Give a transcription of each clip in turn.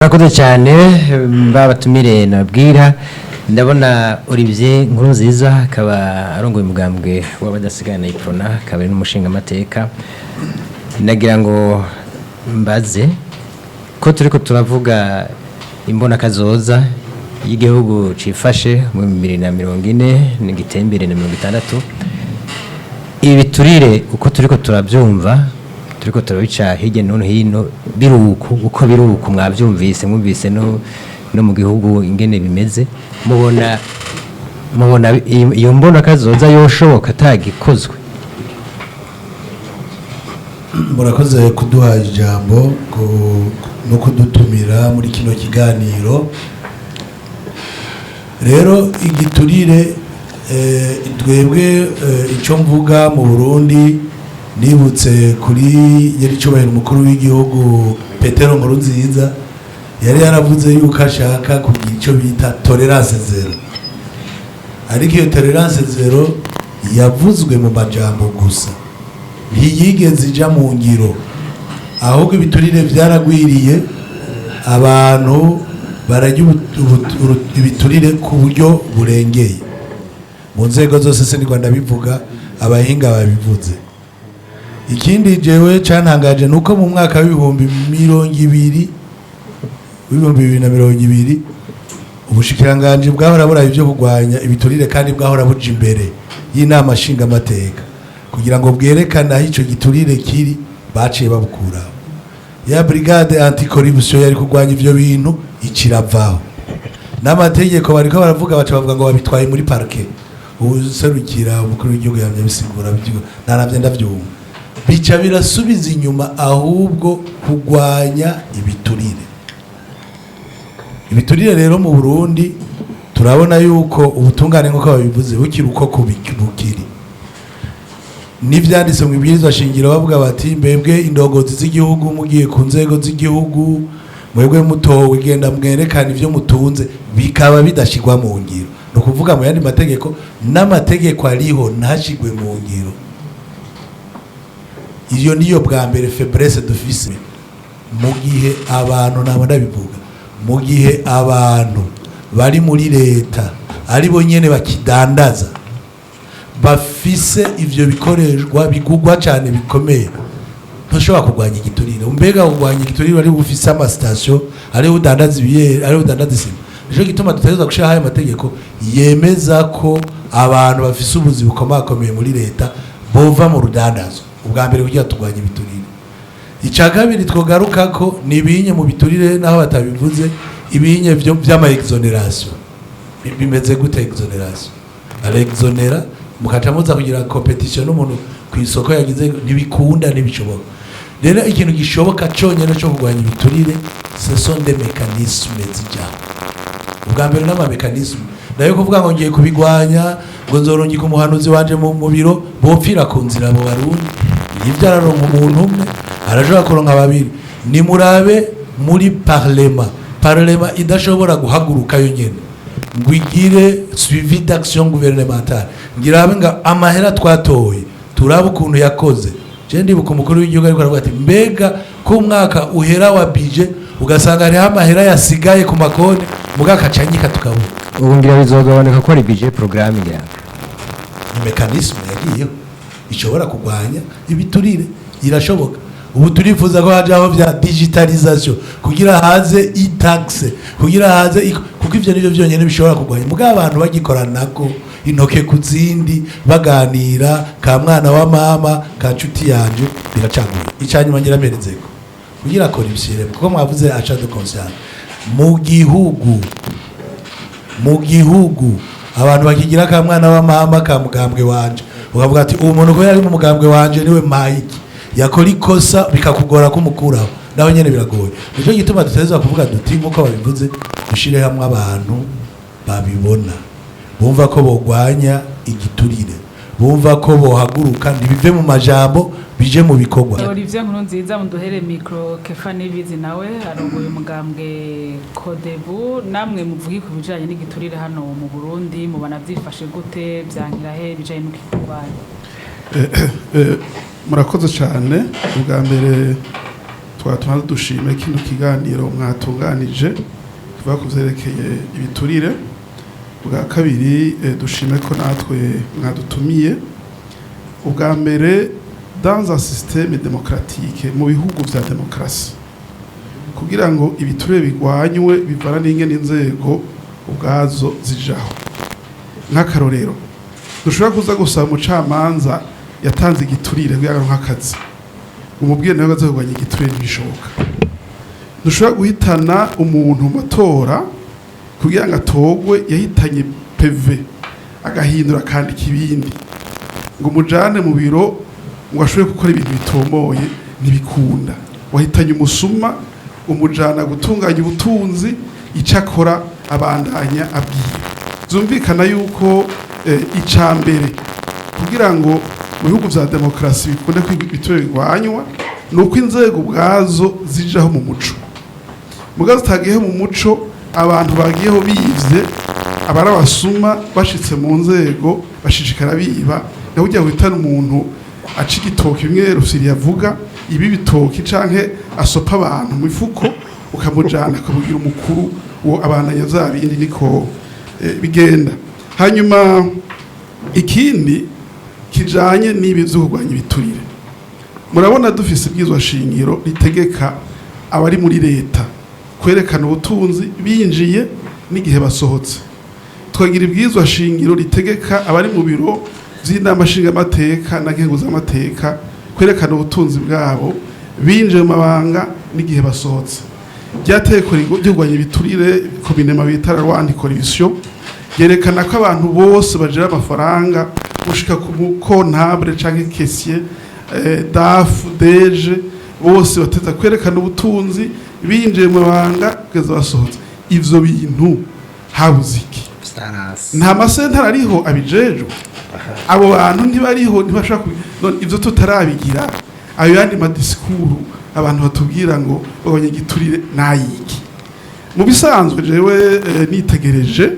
Murakoze cyane babatumire nabwira ndabona Olivier nkuru nziza akaba arongoye umugambwe w'abadasigana iprona akaba ari n'umushinga amateka nagira ngo mbaze ko turiko turavuga imbonakazoza y'igihugu cifashe mu 2040 n'igitembere na 60 ibiturire uko turiko turavyumva turiko turabica hirya no hino biruko uko biruko mwavyumvise mwumvise no mu gihugu ingene bimeze mubona iyo mbonakazoza yoshoboka atagikozwe. Murakoze kuduha ijambo no kudutumira muri kino kiganiro. Rero igiturire twebwe icyo mvuga mu Burundi nibutse kuri yari cyubahiro umukuru w'igihugu Petero Nkurunziza yari yaravuze yuko ashaka kugira icyo bita tolerance zero, ariko iyo tolerance zero yavuzwe mu majambo gusa ntiyigeze ija mu ngiro, ahubwo ibiturire byaragwiriye abantu barajya ibiturire ku buryo burengeye mu nzego zose se ni Rwanda bivuga abahinga babivuze. Ikindi jewe cantangaje nuko mu mwaka w'ibihumbi 2020 ubushikiranganje bwahora buraye ibyo kurwanya ibiturire kandi bwahora buja imbere y'inama nshinga amateka kugira ngo bwerekane aho ico giturire kiri, baciye babukura ya brigade anticorruption yari kurwanya ivyo bintu ikiravaho n'amategeko bariko baravuga bavuga ngo babitwaye muri parquet. Userukira umukuru w'igihugu yamye bisigura byo naravye ndavyumva bica birasubiza inyuma ahubwo kurwanya ibiturire. Ibiturire rero mu Burundi turabona yuko ubutungane nk'uko babivuze bukiri uko kubikiri n'ivyanditse mu ibwirizwa shingiro bavuga bati mbebwe indongozi z'igihugu mugiye ku nzego z'igihugu mwebwe mutowe genda mwerekana ivyo mutunze bikaba bidashigwa mu ngiro, no kuvuga mu yandi mategeko n'amategeko ariho ntashigwe mu ngiro. Iyo niyo bwa mbere faiblesse d'office mu gihe abantu nabona bivuga mu gihe abantu bari muri leta ari bo nyene bakidandaza bafise ivyo bikoreshwa bigugwa cyane bikomeye ntushobora kurwanya igiturire. Umbega kurwanya igiturire ari bufise ama station ari udandaza ibiye ari udandaza isima. Nico gituma tutageza gushaka aya mategeko yemeza ko abantu bafise ubuzi bukomakomeye muri leta bova mu rudandazo ubwa mbere kugira turwanya ibiturire. Icya kabiri twogaruka ko nibinye mu biturire naho batabivuze ibinye byo by'ama exoneration bimeze gute exoneration alexonera mukacamuza kugira competition n'umuntu ku isoko yagize ntibikunda ntibishoboka. Rero ikintu gishoboka cyonyine cyo kurwanya ibiturire ce sont des mécanismes zijya ubwa mbere n'ama mécanisme nayo kuvuga ngo ngiye kubigwanya ngo nzorongika umuhanuzi wanje mu biro bopfira ku nzira mu Barundi ivyararonka umuntu umwe arashobora kuronka babiri. Ni murabe muri parlement idashobora guhaguruka yonyene ngo igire suivi d'action gouvernementale ngirabe nga amahera twatoye turabe ukuntu yakoze. Je ndibuka umukuru w'igihugu ariko aravuga ati mbega ko umwaka uhera wa budget ugasanga ari amahera yasigaye ku makonti mugakacanyika tukabona Ubu ngira bizogaboneka ko ari budget programme ngira ni mechanisme yagiyeho ishobora kurwanya ibiturire irashoboka. Ubu turifuza ko hajaho vya digitalisation kugira haze e-tax kugira haze kuko ivyo nivyo byonyene bishobora kurwanya muga abantu bagikoranako intoke kuzindi baganira ka mwana wa mama ka cuti yanje biracanguye. Icanyuma ngira merezeko kugira corruption kuko mwavuze achat de conscience mu gihugu abantu bakigira ka mwana wa mama ka mugambwe wanje ukavuga ati uwo muntu ko yari mu mugambwe wanje niwe Mike yakora ikosa bikakugora kumukuraho naho nyene biragoye. Nico gituma tuteza kuvuga duti nkuko babivuze dushire hamwe abantu babibona bumva ko bogwanya igiturire bumva ko bohaguruka ntibive mu majambo bije mu bikorwa. Olivier nkuru nziza munduhere micro Kefane bizi nawe arongoye umugambwe Kodebu namwe muvugi ku bijanye n'igiturire hano mu Burundi mubana vyifashe gute byankira he bijanye n'ukirwanya. Murakoze cyane ubwa mbere twatuma dushime kino kiganiro mwatunganije kuva kuvyerekeye ibiturire. Ubwa kabiri dushime ko natwe mwadutumiye. Ubwa mbere dans un système démocratique mu bihugu vya demokrasi kugira ngo ibiturire bigwanywe bivana n'ingene inzego ubwazo zijaho. Nk'akarorero dushobora kuza gusaba umucamanza yatanze igiturire kugira ngo nk'akazi umubwire nawe azogwanya igiturire ntibishoboka. Dushobora guhitana umuntu mu matora kugira ngo atogwe yahitanye PV agahindura akandika ibindi ngo mujane mu biro ngo ashobore gukora ibintu bitomoye ntibikunda. Wahitanye umusuma umujana gutunganya ubutunzi icakora abandanya abwira. Zumvikana yuko icambere kugira ngo mu bihugu vya demokrasi bikunde kwibiturire bigwanywa nuko inzego ubwazo zijaho mu muco. Mugazo tagiyeho mu muco abantu bagiyeho bivye abara basuma bashitse mu nzego bashishikara biba naho ujya guhitana umuntu aca igitoki bimwe Rusiri yavuga ibi bitoki canke asopa abantu mu ifuko ukamujana akabugira umukuru wo abandanya vyabindi niko bigenda. Hanyuma ikindi kijanye n'ibi vyo kurwanya ibiturire, murabona dufise ibwizwa shingiro ritegeka abari muri leta kwerekana ubutunzi binjiye n'igihe basohotse. Twagira ibwizwa shingiro ritegeka abari mu biro vy'inama nshingamateka na nkenguzamateka kwerekana ubutunzi bwabo binjiye mu mabanga n'igihe basohotse. Ryateko ryo kurwanya ibiturire ku binema bita rwanda corruption yerekana ko abantu bose bajira amafaranga gushika ku kontable canke caissier DAF DG bose bateza kwerekana ubutunzi binjiye mu mabanga kugeza basohotse. Ivyo bintu habuziki nta masentara ariho abijeje abo bantu ntibariho ntibashaka ivyo tutarabigira ayo yandi madisikuru abantu batubwira ngo babonye giturire nayiki. Mu bisanzwe jewe nitegereje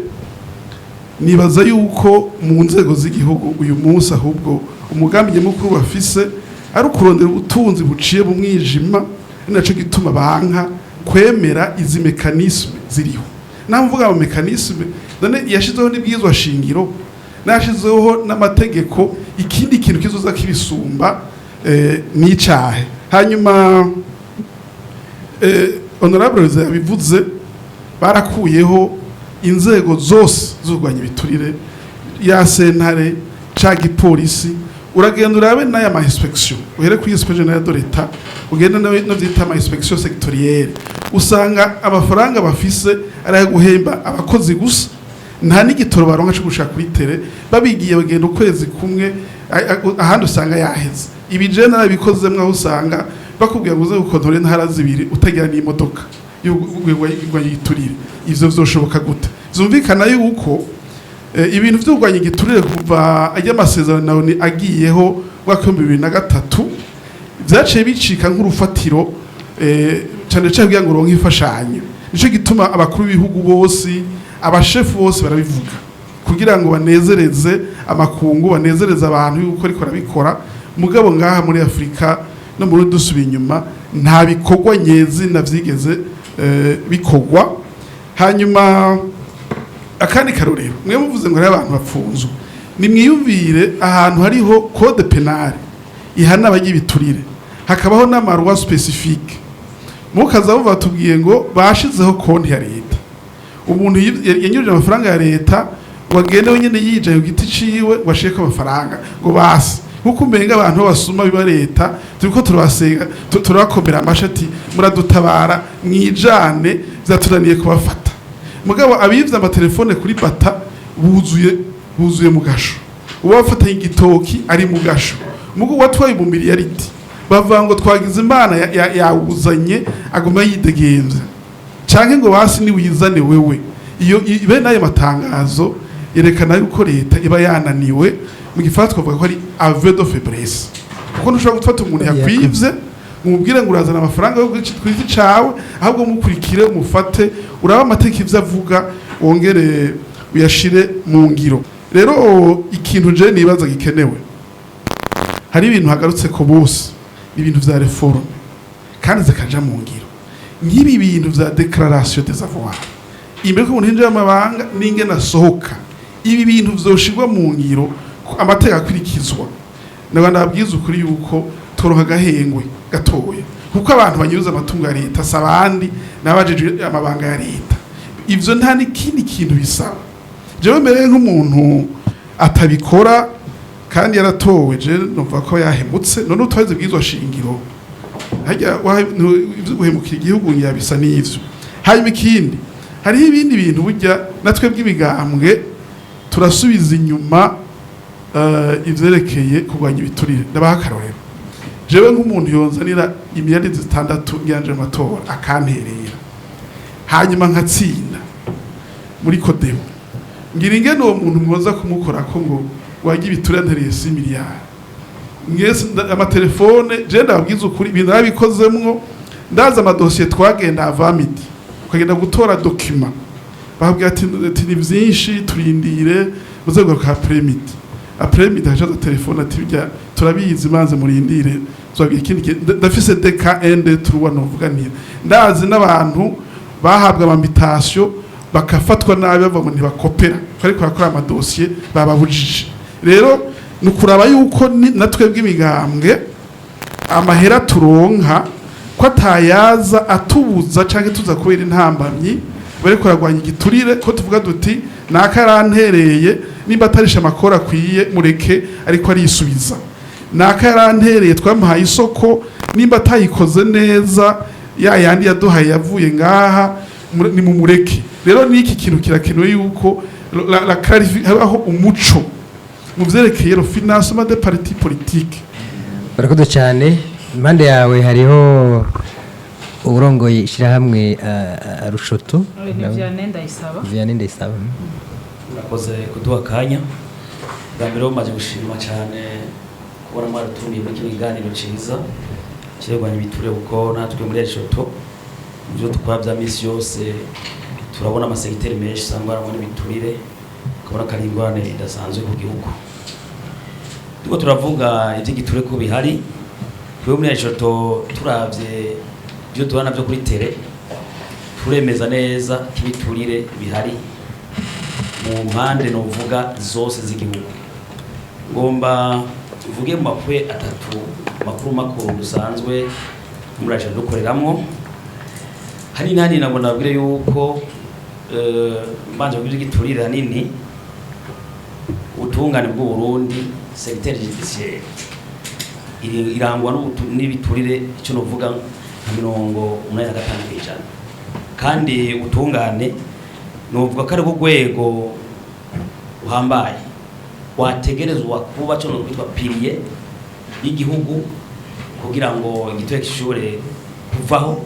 nibaza yuko mu nzego z'igihugu uyu munsi ahubwo umugambi nyamukuru bafise ari ukurondera ubutunzi buciye mu mwijima naco gituma banka kwemera izi mekanisme ziriho. Namvuga mu mekanisme none yashizeho n'ibwizwa shingiro nashizeho n'amategeko ikindi kintu kizoza kibisumba n'icahe. Hanyuma honorable yabivuze barakuyeho inzego zose z'urwanya ibiturire ya sentare ca gipolisi. Uragenda urabe n'aya ma inspection uhere kuri inspection ya d'Etat ugenda no vyita ma inspection sectorielle usanga amafaranga bafise ari guhemba abakozi gusa nta n'igitoro baronka cyo gushaka kuri tere babigiye bagenda ukwezi kumwe ahandi usanga yaheze. Ibije narabikozemwe aho usanga bakubwira ngo uze gukontrole ntara zibiri utagira n'imodoka y'urwanya igiturire. Ivyo vyoshoboka gute? Zumvikana yuko ibintu vy'urwanya igiturire kuva ajya amasezerano agiyeho mwaka wa 2003 vyaciye bicika nk'urufatiro cyane cyane kugira ngo uronke imfashanyo. Nico gituma abakuru b'ibihugu bose abashefu bose barabivuga kugira ngo banezereze amakungu banezereze abantu yuko ariko arabikora. Mugabo ngaha muri Afrika no muri dusubiye inyuma nta bikorwa nyezi navyigeze bikorwa. Hanyuma akandi karorero mwe muvuze ngo ari abantu bapfunzwe nimwiyumvire ahantu hariho code penale ihana abagibiturire hakabaho n'amarwa specifique mukaza buva tubwiye ngo bashizeho konti ya leta umuntu yanyurije amafaranga ya leta wagende wenyene yijaye ku giti ciwe washeka amafaranga ngo basi nkuko mbenga abantu basuma biba leta turiko turabasenga turakomera amashati muradutabara mwijane zaturaniye kubafata. Mugabo abivye amatelefone kuri bata buzuye mu gasho uwafatanye igitoki ari mu gasho mugo watwaye mu miliyaridi bavuga ngo twagize imana yawuzanye aguma yidegenza canke ngo basi ni wizane wewe. Iyo bene ayo matangazo yerekana yuko leta iba yananiwe mu gifatwa twavuga ko ari aveu de faiblesse kuko ntushobora gufata umuntu yakwivye umubwire ngo urazana amafaranga yo kwiti cawe ahubwo mukurikire umufate uraba amateka ivyo avuga wongere uyashire mu ngiro. Rero ikintu je nibaza gikenewe hari ibintu hagarutse ko bose ibintu vya reforme kandi zikaja mu ngiro nk'ibi bintu vya declaration des avoirs imbere ko umuntu yinjira amabanga n'ingene asohoka ibi bintu vyoshirwa mu ngiro amategeko akurikizwa n'abandi babwiza ukuri yuko toroha gahengwe gatoye kuko abantu banyuza amatungo ya leta sabandi n'abajeje amabanga ya leta ivyo nta n'ikindi kintu bisaba jewe mbere nk'umuntu atabikora kandi yaratowe je numva ko yahemutse none utwaze bwizwa shingiro hajya guhemukira igihugu yabisa n'ivyo hanyuma ikindi hariho ibindi bintu burya natwe bw'ibigambwe turasubiza inyuma ivyerekeye kurwanya ibiturire ndabaha akarorero jewe nk'umuntu yonzanira imiliyaridi 6 nganje amatora akanterera hanyuma nkatsinda muri kodemo ngira ingene uwo muntu mwoza kumukora ko ngo wagira ibiturire ntereye 6 miliyari ngese amatelefone je ndabwiza ukuri ibintu nabikozemwo ndaza amadosiye twagenda avamidi ukagenda gutora document babwira ati ni vyinshi turindire muzego ka premidi apremidi hajaza telefone ati bijya turabizi manze murindire zwagira ikindi ndafise DKN turuwa novuganira ndazi n'abantu bahabwa amamitation bakafatwa nabi bava ngo ntibakopera ariko bakora amadosiye bababujije rero nukuraba yuko natwe bw'imigambwe amahera turonka ko atayaza atubuza canke tuza kubera intambamyi bariko ragwanya igiturire ko tuvuga duti nakarantereye nimba atarisha amakora kwiye mureke ariko arisubiza nakarantereye twamuhaye isoko nimba atayikoze neza ya yandi yaduhaye yavuye ngaha ni mu mureke rero niki kintu kirakenewe yuko la clarification umuco mu vyerekeye ro financement de parti politique barakoze cyane impande yawe hariho uburongoye ishirahamwe Rushoto Vianney Ndayisaba urakoze kuduha kanya bambere umaze gushima cyane kubona mwaratumye muri kiganiro ciza kirwanya ibiturire kuko natwe muri Rushoto byo tukora bya misi yose turabona amasegiteri menshi sangwa aramwe n'ibiturire kubona karingwane idasanzwe ku gihugu tuko turavuga iby'igiturire ko bihari kwe muri Rushoto turavye byo tubana byo kuri tele turemeza neza kibiturire bihari mu mpande no vuga zose z'igihugu ngomba uvuge mu makwe atatu makuru dusanzwe muraje dukoreramwo hari nani nabona bwire yuko mbanje kugiturira nini utungane bw'u Burundi secteur judiciaire irangwa n'ibiturire icyo novuga nka 85% kandi utungane novuga ko ari rwego uhambaye wategerezwa kuba cyo no kwitwa pilier y'igihugu kugira ngo igitwe kishobore kuvaho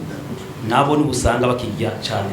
nabo ni usanga bakijya cyane